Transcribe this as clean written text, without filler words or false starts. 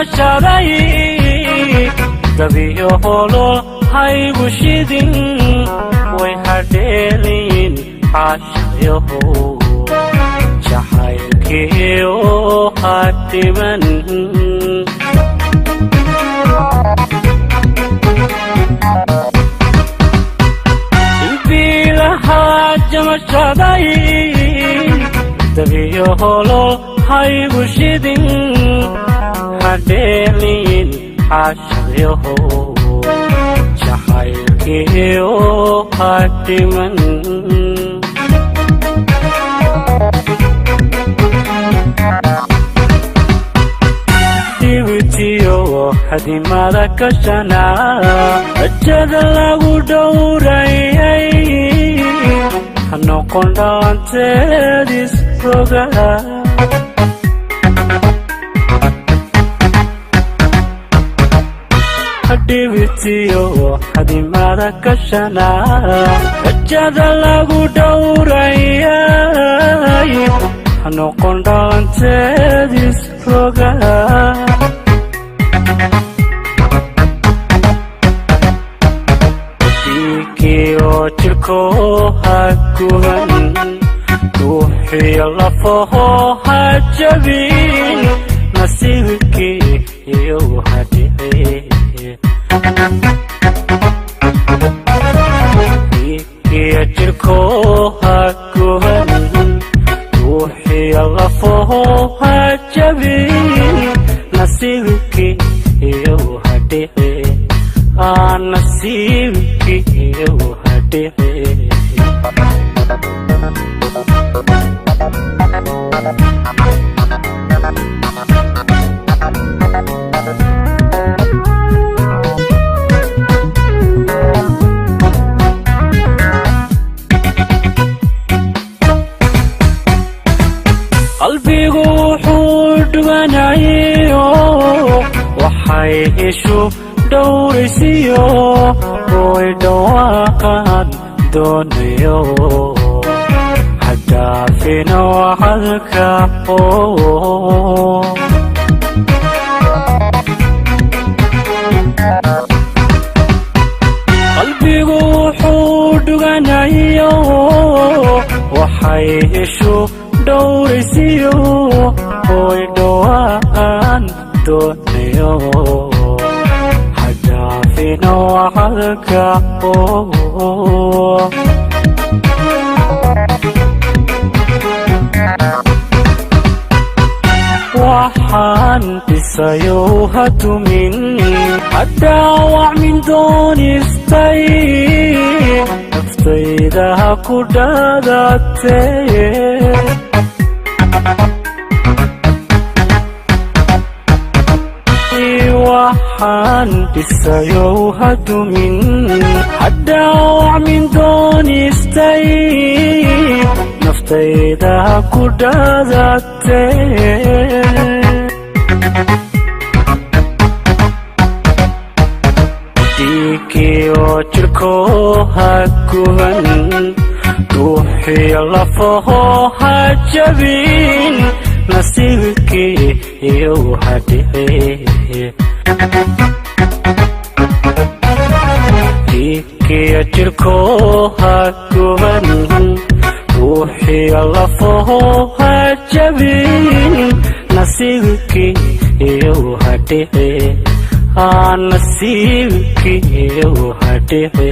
jamashadai dabiyo holo haygu shidin way hadheelin caashayaho jacaylkiyo hadiman ibilaha jamashadai dabiyo holo haygu shidin hadheelin caashayaho jacaylkiyo hadiman dibitiyo hadimada kashana ajada lagu dhowrayay hanoqon dhaanteedis roga dibitiyo hadimada kashana ajada lagu dhowrayay hanoqon dhaanteedis roga dikiyo jirko haguban ruuxiyo lafaho hajabin nasiibkiyo hadhici dikiyo jirko haguban ruuxiyo lafaho hajabin nasiibkiyo hadhici nasiibkiyo hadhici qalbigu wuxuu dhuganayo waxay hesho dhowraysiyo way dhawaaqan doonayo hadaafina waxadka qalbigu wuxuu dhuganayo waxay hesho dhowraysiyo way dhawaaqan doonayo hadaafina waxadka waxaan dhisayo hadumin hadaawac min doonistay naftayda ha ku dhaadatee waxaan dhisayo hadumin hadaawac min doonistay naftayda ha ku dhaadatee dikiyo jirko haguban ruuxiyo lafaho hajabin nasiibkiyo hadhici dikiyo jirko haguban ruuxiyo lafaho hajabin nasiibkiyo hadhici nasiibkiyo hadhici